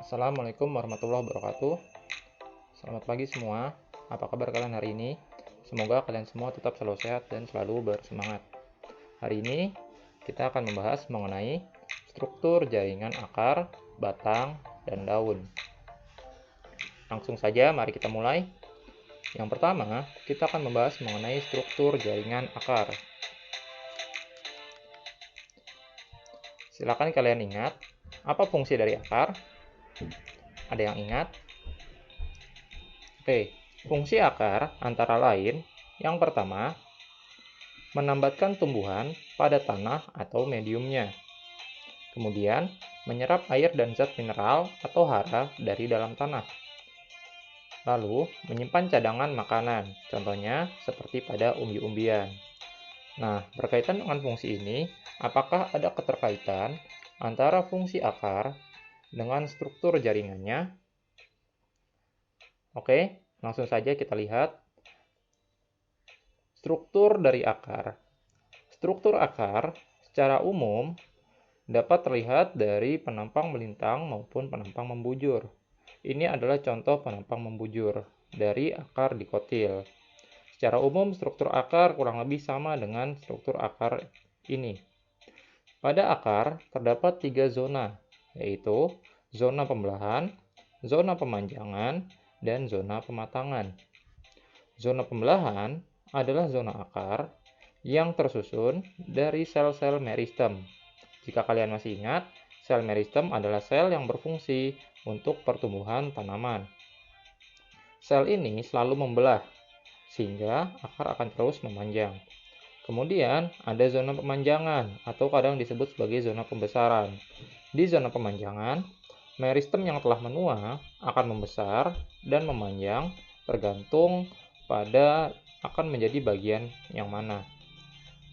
Assalamualaikum warahmatullahi wabarakatuh. Selamat pagi semua. Apa kabar kalian hari ini? Semoga kalian semua tetap selalu sehat dan selalu bersemangat. Hari ini kita akan membahas mengenai struktur jaringan akar, batang, dan daun. Langsung saja mari kita mulai. Yang pertama, kita akan membahas mengenai struktur jaringan akar. Silakan kalian ingat, apa fungsi dari akar? Ada yang ingat? Oke, fungsi akar antara lain, yang pertama, menambatkan tumbuhan pada tanah atau mediumnya. Kemudian, menyerap air dan zat mineral atau hara dari dalam tanah. Lalu, menyimpan cadangan makanan, contohnya seperti pada umbi-umbian. Nah, berkaitan dengan fungsi ini, apakah ada keterkaitan antara fungsi akar dengan struktur jaringannya? Oke, langsung saja kita lihat struktur dari akar. Struktur akar secara umum dapat terlihat dari penampang melintang maupun penampang membujur. Ini adalah contoh penampang membujur dari akar dikotil. Secara umum, struktur akar kurang lebih sama dengan struktur akar ini. Pada akar terdapat 3 zona, yaitu zona pembelahan, zona pemanjangan, dan zona pematangan. Zona pembelahan adalah zona akar yang tersusun dari sel-sel meristem. Jika kalian masih ingat, sel meristem adalah sel yang berfungsi untuk pertumbuhan tanaman. Sel ini selalu membelah, sehingga akar akan terus memanjang. Kemudian ada zona pemanjangan atau kadang disebut sebagai zona pembesaran. Di zona pemanjangan, meristem yang telah menua akan membesar dan memanjang tergantung pada akan menjadi bagian yang mana.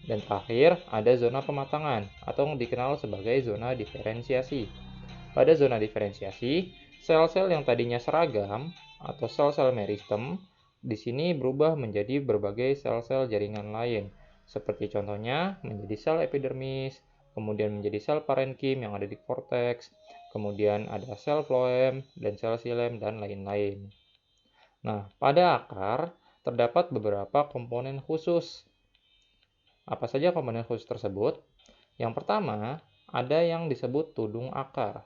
Dan terakhir, ada zona pematangan atau yang dikenal sebagai zona diferensiasi. Pada zona diferensiasi, sel-sel yang tadinya seragam atau sel-sel meristem di sini berubah menjadi berbagai sel-sel jaringan lain, seperti contohnya menjadi sel epidermis, kemudian menjadi sel parenkim yang ada di korteks, kemudian ada sel floem dan sel xilem dan lain-lain. Nah, pada akar terdapat beberapa komponen khusus. Apa saja komponen khusus tersebut? Yang pertama, ada yang disebut tudung akar.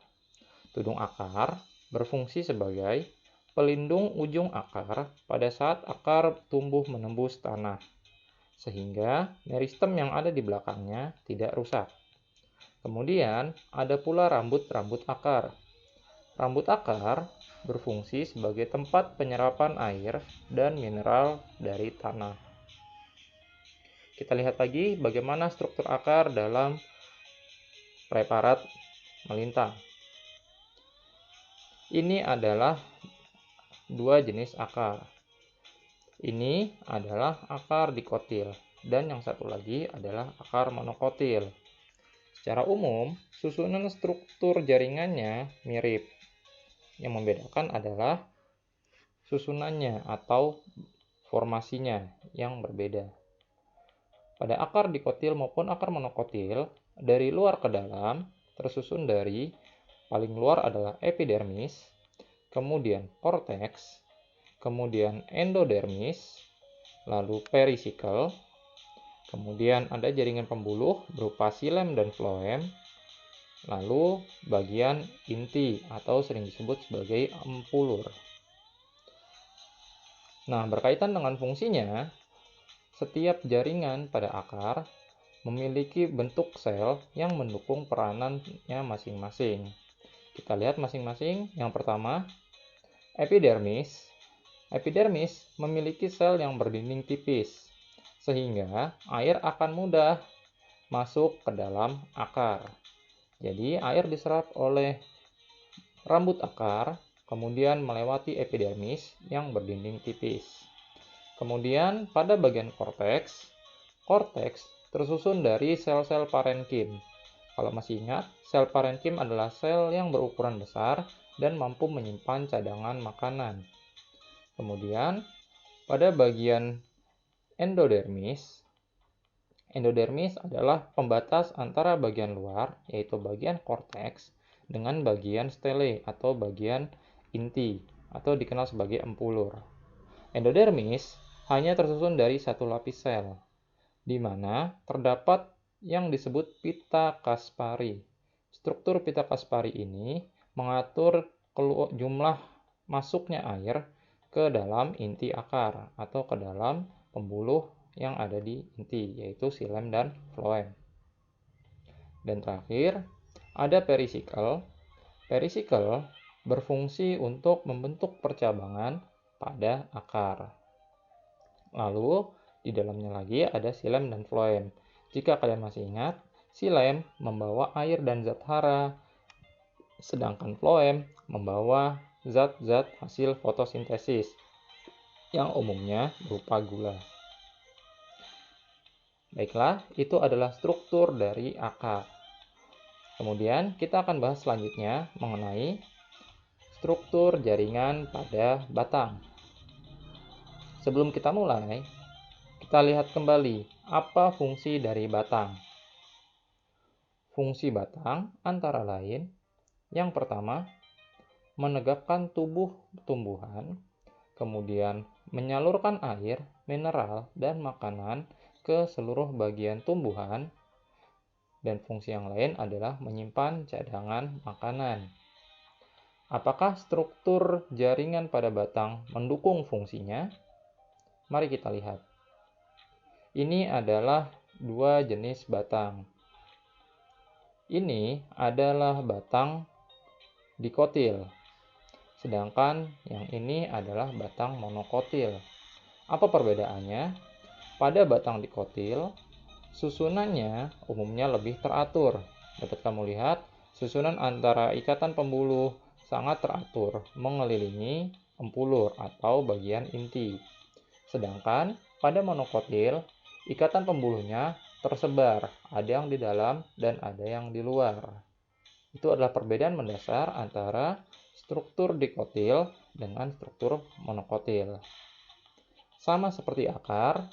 Tudung akar berfungsi sebagai pelindung ujung akar pada saat akar tumbuh menembus tanah, sehingga meristem yang ada di belakangnya tidak rusak. Kemudian, ada pula rambut-rambut akar. Rambut akar berfungsi sebagai tempat penyerapan air dan mineral dari tanah. Kita lihat lagi bagaimana struktur akar dalam preparat melintang. Ini adalah dua jenis akar. Ini adalah akar dikotil, dan yang satu lagi adalah akar monokotil. Secara umum, susunan struktur jaringannya mirip. Yang membedakan adalah susunannya atau formasinya yang berbeda. Pada akar dikotil maupun akar monokotil, dari luar ke dalam tersusun dari paling luar adalah epidermis, kemudian korteks, kemudian endodermis, lalu perisikel, kemudian ada jaringan pembuluh berupa xilem dan floem, lalu bagian inti atau sering disebut sebagai empulur. Nah, berkaitan dengan fungsinya, setiap jaringan pada akar memiliki bentuk sel yang mendukung peranannya masing-masing. Kita lihat masing-masing. Yang pertama, epidermis. Epidermis memiliki sel yang berdinding tipis, sehingga air akan mudah masuk ke dalam akar. Jadi, air diserap oleh rambut akar, kemudian melewati epidermis yang berdinding tipis. Kemudian, pada bagian korteks, korteks tersusun dari sel-sel parenkim. Kalau masih ingat, sel parenkim adalah sel yang berukuran besar dan mampu menyimpan cadangan makanan. Kemudian, pada bagian endodermis, endodermis adalah pembatas antara bagian luar, yaitu bagian korteks, dengan bagian stele atau bagian inti atau dikenal sebagai empulur. Endodermis hanya tersusun dari satu lapis sel, di mana terdapat yang disebut pita Kaspari. Struktur pita Kaspari ini mengatur jumlah masuknya air ke dalam inti akar atau ke dalam pembuluh yang ada di inti, yaitu xilem dan floem. Dan terakhir, ada perisikel. Perisikel berfungsi untuk membentuk percabangan pada akar. Lalu, di dalamnya lagi ada xilem dan floem. Jika kalian masih ingat, xilem membawa air dan zat hara, sedangkan floem membawa zat-zat hasil fotosintesis yang umumnya berupa gula. Baiklah, itu adalah struktur dari akar. Kemudian kita akan bahas selanjutnya mengenai struktur jaringan pada batang. Sebelum kita mulai, kita lihat kembali apa fungsi dari batang. Fungsi batang antara lain, yang pertama, menegakkan tubuh tumbuhan, kemudian menyalurkan air, mineral, dan makanan ke seluruh bagian tumbuhan, dan fungsi yang lain adalah menyimpan cadangan makanan. Apakah struktur jaringan pada batang mendukung fungsinya? Mari kita lihat. Ini adalah dua jenis batang. Ini adalah batang dikotil, sedangkan yang ini adalah batang monokotil. Apa perbedaannya? Pada batang dikotil, susunannya umumnya lebih teratur. Dapat kamu lihat, susunan antara ikatan pembuluh sangat teratur, mengelilingi empulur atau bagian inti. Sedangkan pada monokotil, ikatan pembuluhnya tersebar, ada yang di dalam dan ada yang di luar. Itu adalah perbedaan mendasar antara struktur dikotil dengan struktur monokotil. Sama seperti akar,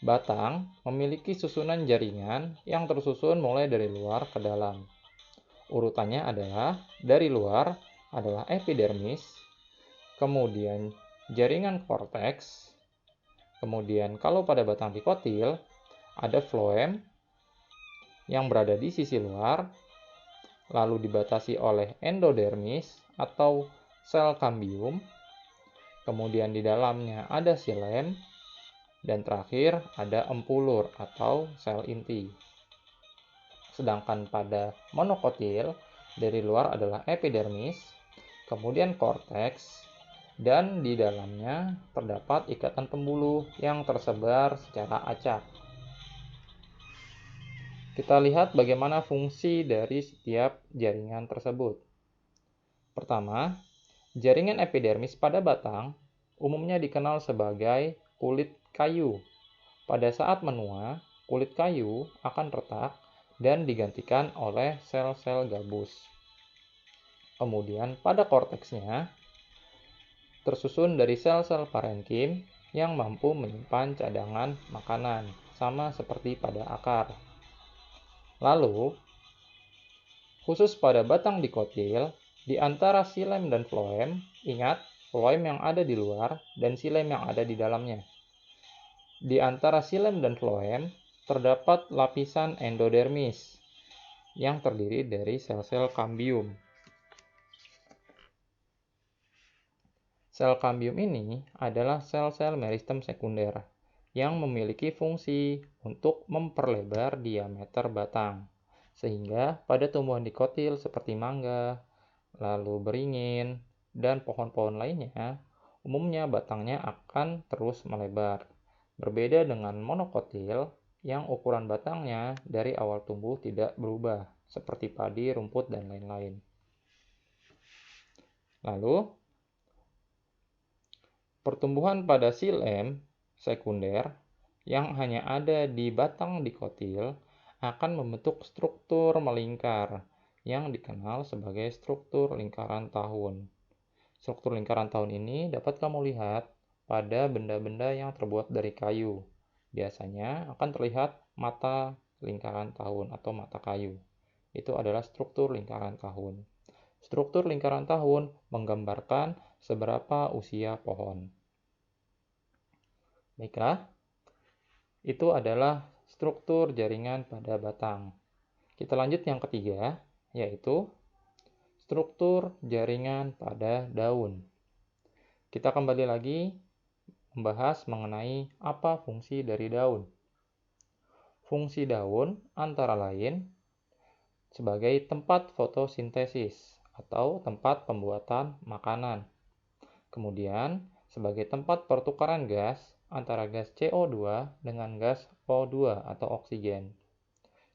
batang memiliki susunan jaringan yang tersusun mulai dari luar ke dalam. Urutannya adalah dari luar adalah epidermis, kemudian jaringan korteks, kemudian kalau pada batang dikotil ada floem yang berada di sisi luar, lalu dibatasi oleh endodermis atau sel kambium, kemudian di dalamnya ada xilem, dan terakhir ada empulur atau sel inti. Sedangkan pada monokotil, dari luar adalah epidermis, kemudian korteks, dan di dalamnya terdapat ikatan pembuluh yang tersebar secara acak. Kita lihat bagaimana fungsi dari setiap jaringan tersebut. Pertama, jaringan epidermis pada batang umumnya dikenal sebagai kulit kayu. Pada saat menua, kulit kayu akan retak dan digantikan oleh sel-sel gabus. Kemudian pada korteksnya tersusun dari sel-sel parenkim yang mampu menyimpan cadangan makanan, sama seperti pada akar. Lalu, khusus pada batang dikotil, di antara xilem dan floem, ingat, floem yang ada di luar dan xilem yang ada di dalamnya. Di antara xilem dan floem, terdapat lapisan endodermis yang terdiri dari sel-sel kambium. Sel kambium ini adalah sel-sel meristem sekunder yang memiliki fungsi untuk memperlebar diameter batang, sehingga pada tumbuhan dikotil seperti mangga, lalu beringin, dan pohon-pohon lainnya, umumnya batangnya akan terus melebar. Berbeda dengan monokotil, yang ukuran batangnya dari awal tumbuh tidak berubah, seperti padi, rumput, dan lain-lain. Lalu, pertumbuhan pada xilem sekunder yang hanya ada di batang dikotil akan membentuk struktur melingkar yang dikenal sebagai struktur lingkaran tahun. Struktur lingkaran tahun ini dapat kamu lihat pada benda-benda yang terbuat dari kayu. Biasanya akan terlihat mata lingkaran tahun atau mata kayu. itu adalah struktur lingkaran tahun. Struktur lingkaran tahun menggambarkan seberapa usia pohon. Baiklah, itu adalah struktur jaringan pada batang. Kita lanjut yang ketiga, yaitu struktur jaringan pada daun. Kita kembali lagi membahas mengenai apa fungsi dari daun. Fungsi daun antara lain sebagai tempat fotosintesis atau tempat pembuatan makanan. Kemudian, sebagai tempat pertukaran gas antara gas CO2 dengan gas O2 atau oksigen.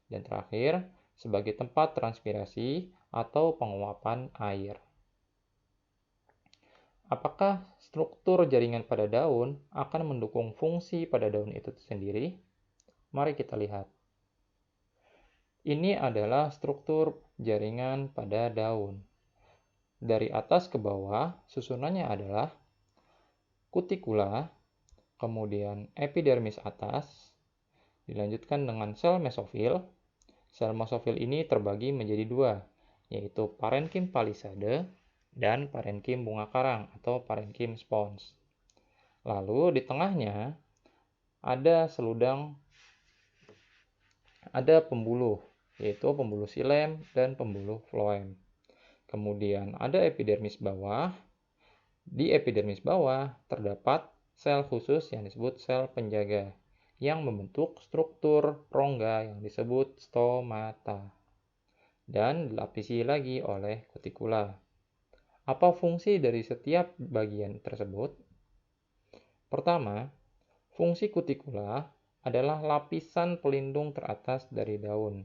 Dan terakhir, sebagai tempat transpirasi atau penguapan air. Apakah struktur jaringan pada daun akan mendukung fungsi pada daun itu sendiri? Mari kita lihat. Ini adalah struktur jaringan pada daun. Dari atas ke bawah, susunannya adalah kutikula, kemudian epidermis atas, dilanjutkan dengan sel mesofil. Sel mesofil ini terbagi menjadi dua, yaitu parenkim palisade dan parenkim bunga karang atau parenkim spons. Lalu di tengahnya ada pembuluh, yaitu pembuluh xilem dan pembuluh floem. Kemudian ada epidermis bawah. Di epidermis bawah terdapat sel khusus yang disebut sel penjaga yang membentuk struktur rongga yang disebut stomata dan dilapisi lagi oleh kutikula. Apa fungsi dari setiap bagian tersebut? Pertama, fungsi kutikula adalah lapisan pelindung teratas dari daun.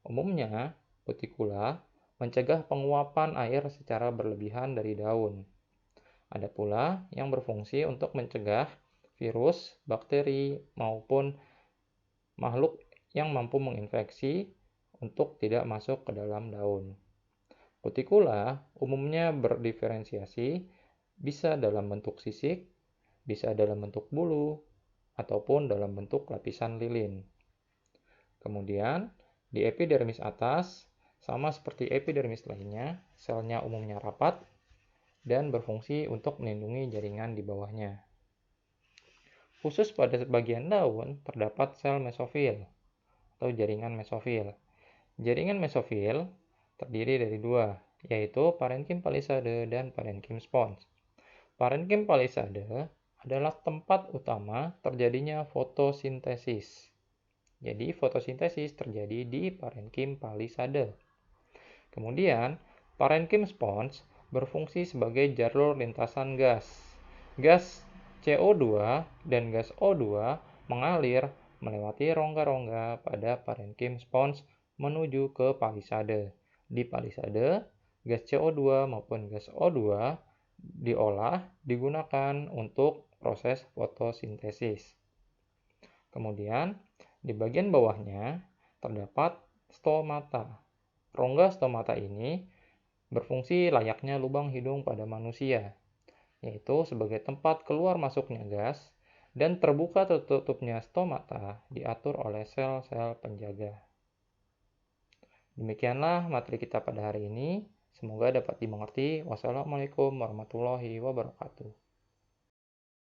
Umumnya, kutikula mencegah penguapan air secara berlebihan dari daun. Ada pula yang berfungsi untuk mencegah virus, bakteri, maupun makhluk yang mampu menginfeksi untuk tidak masuk ke dalam daun. Kutikula umumnya berdiferensiasi, bisa dalam bentuk sisik, bisa dalam bentuk bulu, ataupun dalam bentuk lapisan lilin. Kemudian, di epidermis atas, sama seperti epidermis lainnya, selnya umumnya rapat dan berfungsi untuk melindungi jaringan di bawahnya. Khusus pada bagian daun, terdapat sel mesofil atau jaringan mesofil. Jaringan mesofil terdiri dari dua, yaitu parenkim palisade dan parenkim spons. Parenkim palisade adalah tempat utama terjadinya fotosintesis. Jadi, fotosintesis terjadi di parenkim palisade. Kemudian, parenkim spons berfungsi sebagai jalur lintasan gas. Gas CO2 dan gas O2 mengalir melewati rongga-rongga pada parenkim spons menuju ke palisade. Di palisade, gas CO2 maupun gas O2 digunakan untuk proses fotosintesis. Kemudian, di bagian bawahnya terdapat stomata. Rongga stomata ini berfungsi layaknya lubang hidung pada manusia, yaitu sebagai tempat keluar masuknya gas, dan terbuka tertutupnya stomata diatur oleh sel-sel penjaga. Demikianlah materi kita pada hari ini. Semoga dapat dimengerti. Wassalamualaikum warahmatullahi wabarakatuh.